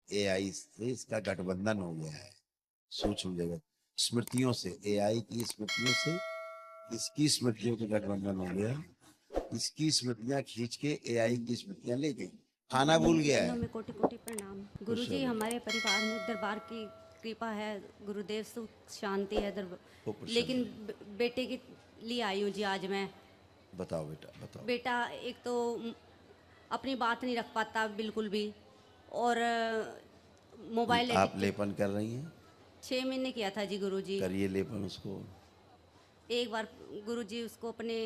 AI से इसका गठबंधन हो गया है। सूक्ष्म जगत स्मृतियों से, एआई की स्मृतियों से इसकी स्मृतियों का गठबंधन हो गया। इसकी स्मृतियां खींच के एआई की स्मृतियां ले गई। खाना भूल गया चरणों है। में कोटि कोटि प्रणाम। खुश रहो गुरुजी, बेटा, हमारे परिवार में दरबार की कृपा है। गुरुदेव सुख शांति है दरबार। खूब प्रसन्न लेकिन रहो। बेटे के लिए आई हूँ जी आज मैं। बताओ बेटा, बताओ। बेटा एक तो अपनी बात नहीं रख पाता बिल्कुल भी, और मोबाइल आप एडिक्टेड। लेपन कर रही हैं? 6 महीने किया था जी गुरुजी। करिए लेपन उसको। एक बार गुरुजी उसको अपने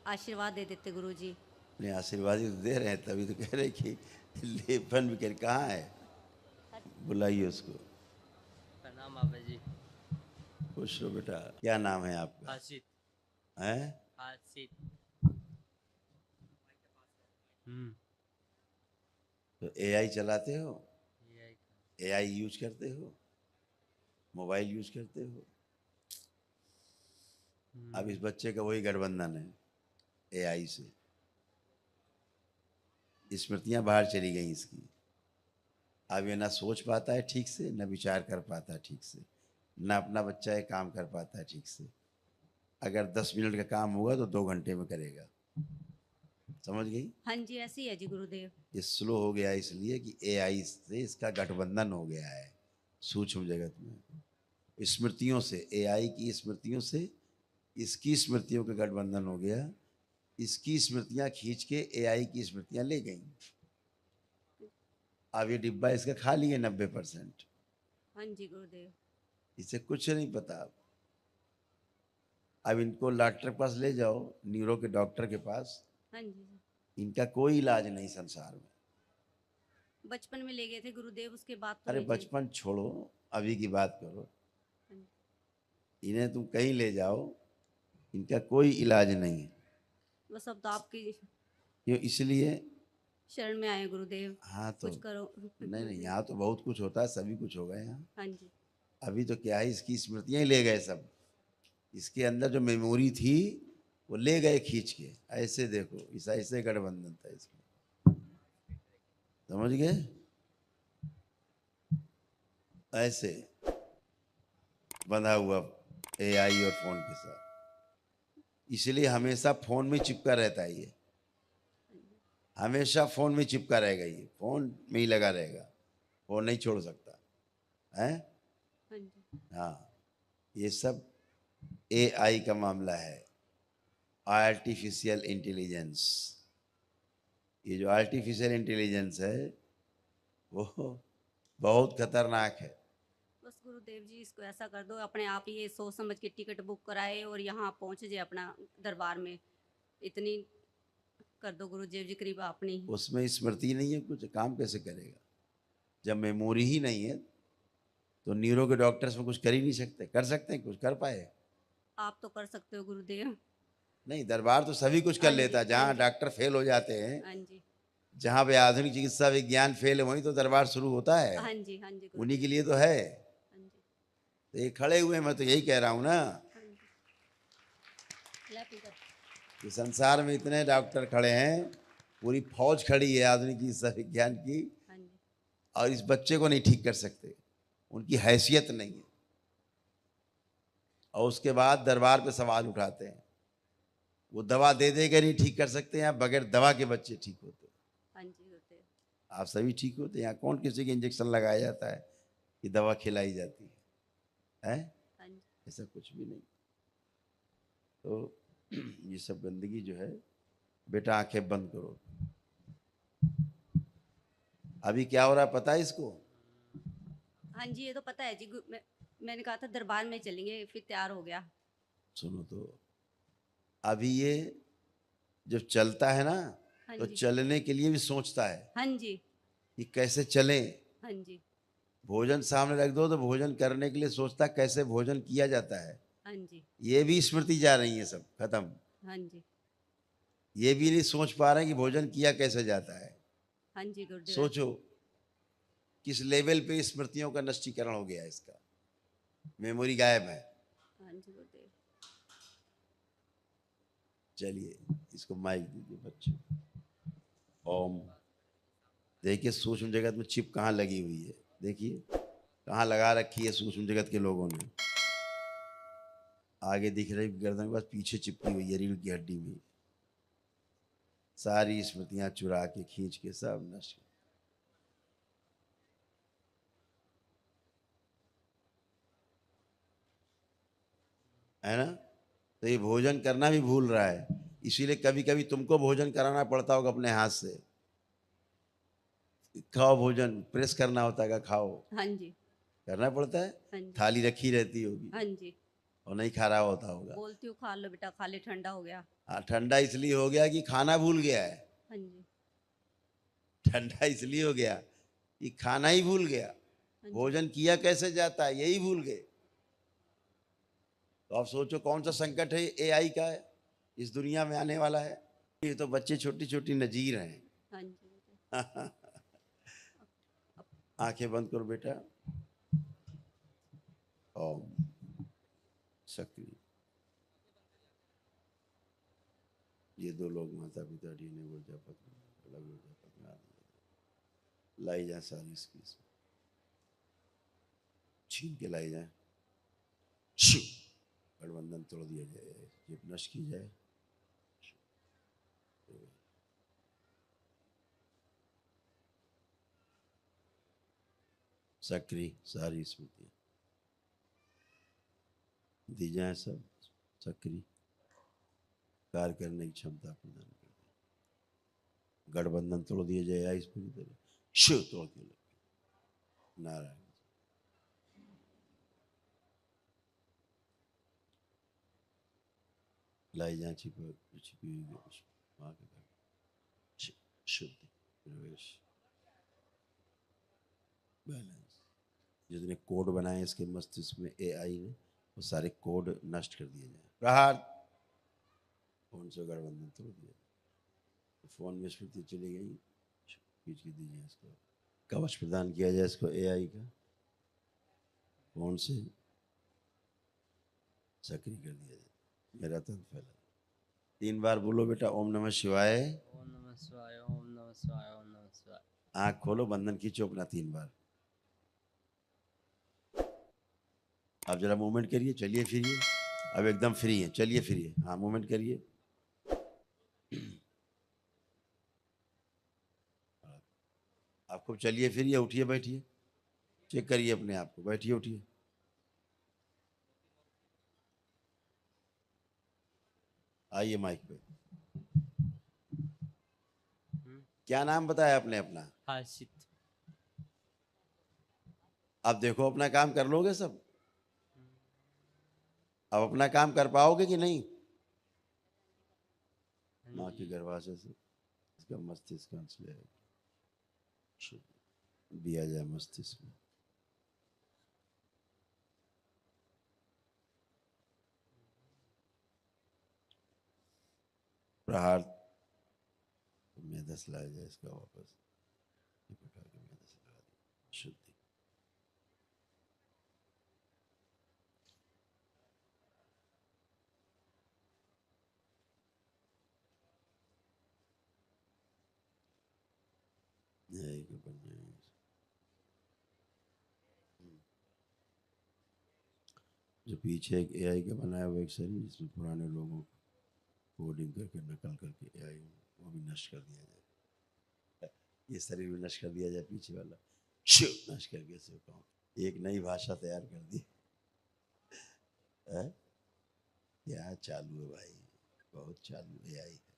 आशीर्वाद दे देते गुरुजी। अपने आशीर्वाद ही तो दे रहे हैं, तभी तो कह रहे कि लेपन भी कर। कहाँ है? बुलाइए उसको। प्रणाम बाबा जी। खुश रहो बेटा। क्या नाम है आपका? हर्षित। है? हर्षित। तो एआई चलाते हो? यही एआई यूज करते हो? मोबाइल यूज करते हो? अब इस बच्चे का वही गठबंधन है एआई से। स्मृतियां बाहर चली गई इसकी। अब ये ना सोच पाता है ठीक से, ना विचार कर पाता है ठीक से, ना अपना बच्चा ये काम कर पाता है ठीक से। अगर 10 मिनट का काम होगा तो 2 घंटे में करेगा। समझ गई? हाँ जी, ऐसी है जी गुरुदेव। ये स्लो हो गया इसलिए कि एआई से इसका गठबंधन हो गया है सूक्ष्म जगत में। स्मृतियों से, एआई की स्मृतियों से इसकी स्मृतियों का गठबंधन हो गया। इसकी स्मृतियां खींच के एआई की स्मृतियां ले गई। अब ये डिब्बा इसका खाली है 90%। हाँ जी गुरुदेव। इसे कुछ नहीं पता। अब इनको डॉक्टर के पास ले जाओ, न्यूरो के डॉक्टर के पास। हाँ जी। इनका कोई इलाज नहीं संसार में। बचपन में ले गए थे गुरुदेव, उसके बाद तो अरे नहीं जी। बचपन छोड़ो, अभी की बात करो। हाँ जी। इन्हें तुम कहीं ले जाओ, इनका कोई इलाज नहीं है। बस अब तो आपकी क्यों? इसलिए। शरण में आए गुरुदेव। हाँ तो कुछ करो नहीं नहीं, गुरुदेव। यहाँ तो बहुत कुछ होता है, सभी कुछ होगा यहाँ। हाँ जी। अभी तो क्या है, इसकी स्मृतियां ही ले गए सब। इसके अंदर जो मेमोरी थी वो ले गए खींच के। ऐसे देखो, इस ऐसे गठबंधन था इसमें। समझ गए? ऐसे बंधा हुआ एआई और फोन के साथ। इसलिए हमेशा फोन में चिपका रहता है ये। हमेशा फोन में चिपका रहेगा ये, फोन में ही लगा रहेगा। फोन नहीं छोड़ सकता है। हाँ जी। हाँ, ये सब एआई का मामला है। Artificial intelligence. ये जो आर्टिफिशियल इंटेलिजेंस है वो बहुत खतरनाक है। बस गुरुदेव जी, इसको ऐसा कर दो, अपने आप ही ये सोच समझ के टिकट बुक कराए और यहाँ पहुँच जाए अपना दरबार में। इतनी कर दो गुरुदेव जी, कृपा अपनी। उसमें स्मृति नहीं है, कुछ काम कैसे करेगा जब मेमोरी ही नहीं है? तो न्यूरो के डॉक्टर्स में कुछ कर ही नहीं सकते। कर सकते हैं कुछ, कर पाए? आप तो कर सकते हो गुरुदेव। नहीं, दरबार तो सभी कुछ कर हाँ जी। लेता है। हाँ जहाँ जी। डॉक्टर फेल हो जाते हैं, हाँ जी। जहाँ पे आधुनिक चिकित्सा विज्ञान फेल है, वहीं तो दरबार शुरू होता है। हाँ जी। हाँ जी उन्हीं के गुरुदेव। लिए तो है। हाँ जी। तो ये खड़े हुए, मैं तो यही कह रहा हूँ ना हाँ जी। क्लैपिंग कर। कि संसार में इतने डॉक्टर खड़े हैं, पूरी फौज खड़ी है आधुनिक चिकित्सा विज्ञान की, हाँ जी। और इस बच्चे को नहीं ठीक कर सकते। उनकी हैसियत नहीं है। और उसके बाद दरबार पे सवाल उठाते हैं। वो दवा दे दे के नहीं ठीक कर सकते हैं, बगैर दवा के बच्चे ठीक होते हैं। हाँ जी गुरुदेव। आप सभी ठीक होते हैं। यहाँ कौन किसी के इंजेक्शन लगाया जाता है कि दवा खिलाई जाती है? हाँ जी। ऐसा कुछ भी नहीं। तो ये सब गंदगी जो है, बेटा आंखें बंद करो। अभी क्या हो रहा है पता है इसको? हाँ जी, ये तो पता है जी। मैंने कहा था दरबार में चलेंगे, फिर तैयार हो गया। सुनो तो, अभी ये जब चलता है ना, हाँ तो जी। चलने के लिए भी सोचता है हाँ जी। कि कैसे चले। हाँ जी। भोजन सामने रख दो तो भोजन करने के लिए सोचता है कैसे भोजन किया जाता है। हाँ जी। ये भी स्मृति जा रही है, सब खत्म। हाँ जी। ये भी नहीं सोच पा रहे हैं कि भोजन किया कैसे जाता है। हाँ जी गुरुदेव। सोचो किस लेवल पे स्मृतियों का नष्टीकरण हो गया है इसका। मेमोरी गायब है। हाँ जी गुरुदेव। चलिए इसको माइक दीजिए बच्चे। ओम। देखिए सूक्ष्म जगत में चिप कहाँ लगी हुई है, देखिए कहाँ लगा रखी है सूक्ष्म जगत के लोगों ने। आगे दिख रही गर्दन के पास, पीछे चिपकी हुई है रीढ़ की हड्डी में। सारी स्मृतियां चुरा के खींच के सब नष्ट। है ना? तो ये भोजन करना भी भूल रहा है, इसीलिए कभी कभी तुमको भोजन कराना पड़ता होगा अपने हाथ से। खाओ भोजन, प्रेस करना होता है, खाओ, हाँ जी। करना पड़ता है। हाँ जी। थाली रखी रहती होगी हाँ जी। और नहीं खा रहा होता होगा। बोलती हूँ खा लो बेटा, खा ले, ठंडा हो गया। हाँ, ठंडा इसलिए हो गया कि खाना भूल गया है। हाँ जी। ठंडा इसलिए हो गया कि खाना ही भूल गया। हाँ जी। भोजन किया कैसे जाता है यही भूल गए। तो आप सोचो कौन सा संकट है एआई का है इस दुनिया में आने वाला है। ये तो बच्चे छोटी छोटी नजीर हैं। हाँ जी बेटा। आंखें बंद करो बेटा। ओम सक्रिय। ये दो लोग माता पिता डी ने ऊर्जा पत्र अलग ऊर्जा पत्र लाई जाए, सारी इसकी छीन के लाई जाए। गठबंधन तोड़ दिया जाए, ये नष्ट की जाए। सक्रिय सारी स्मृतियां दी जाए, सब सक्रिय कार्य करने की क्षमता प्रदान कर दे। गठबंधन तोड़ दिया जाए इस पूरी तरह, शिव तोड़ के लगे। नारायण लाई जाए छिपी हुई वहां के शुद्धि प्रवेश बैलेंस। जितने कोड बनाए इसके मस्तिष्क में एआई ने, वो सारे कोड नष्ट कर दिए जाए। प्रहार फोन से गठबंधन तोड़ दिया। तो फोन में स्मृति चली गई, खींच के दीजिए इसको। कवच प्रदान किया जाए इसको एआई का, फोन से सक्रिय कर दिया जाए। मेरा तंत्र फैला। 3 बार बोलो बेटा, ओम नमः शिवाय। ओम नमः शिवाय, ओम नमः शिवाय, ओम नमः शिवाय। आंख खोलो, बंधन खींचो अपना 3 बार। अब जरा मूवमेंट करिए, चलिए फिरिए। अब एकदम फ्री है, चलिए फिरिए। हाँ मूवमेंट करिए। आप खूब चलिए फिरिए, उठिए बैठिए, चेक करिए अपने आप को, बैठिए उठिए। आइए माइक पे। क्या नाम बताया आपने अपना? हर्षित। अब देखो अपना काम कर लोगे सब? अब अपना काम कर पाओगे कि नहीं? माँ के गर्भाशय से इसका मस्तिष्क अंश ले दिया जाए मस्तिष्क में। प्रहार में 10 लाया जाए इसका वापस, उठा के में 10 लगा दी। शुद्धि के बनने। जो पीछे एक एआई का बनाया हुआ एक शरीर, जिसमें पुराने लोगों को कोडिंग करके नकल करके एआई वो भी नष्ट कर दिया जाए। ये शरीर भी नष्ट कर दिया जाए, पीछे वाला नष्ट करके से कहूँ एक नई भाषा तैयार कर दी। क्या चालू है भाई, बहुत चालू एआई है।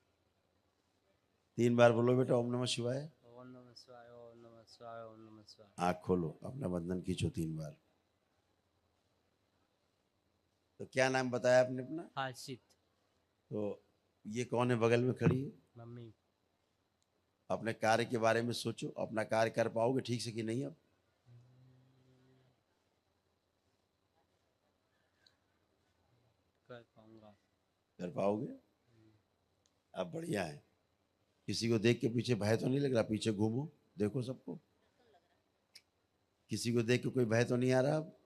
3 बार बोलो बेटा, ओम नमः शिवाय। ओम नमः शिवाय, ओम नमः शिवाय, ओम नमः शिवाय। आँख खोलो, अपना बंधन खींचो 3 बार। तो क्या नाम बताया आपने अपना? हर्षित। तो ये कौन है बगल में खड़ी है? मम्मी। अपने कार्य के बारे में सोचो, अपना कार्य कर पाओगे ठीक से कि नहीं? अब कर पाऊंगा। कर पाओगे? अब बढ़िया है। किसी को देख के पीछे भय तो नहीं लग रहा? पीछे घूमो, देखो सबको, किसी को देख के कोई भय तो नहीं आ रहा? अब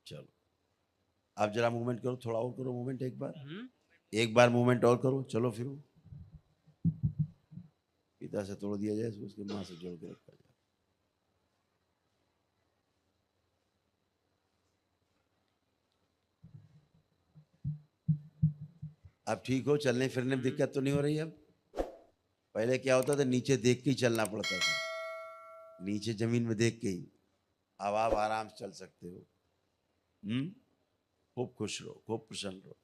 चलो, आप जरा मूवमेंट करो, थोड़ा और करो मूवमेंट। एक बार मूवमेंट और करो, चलो फिर पिता से तोड़ दिया जाए, उसके माँ से जोड़ के रखा जाए। अब ठीक हो, चलने फिरने में दिक्कत तो नहीं हो रही अब? पहले क्या होता था, नीचे देख के ही चलना पड़ता था, नीचे जमीन में देख के ही। अब आप आराम से चल सकते हो। खूब खुश रहो, खूब प्रसन्न रहो।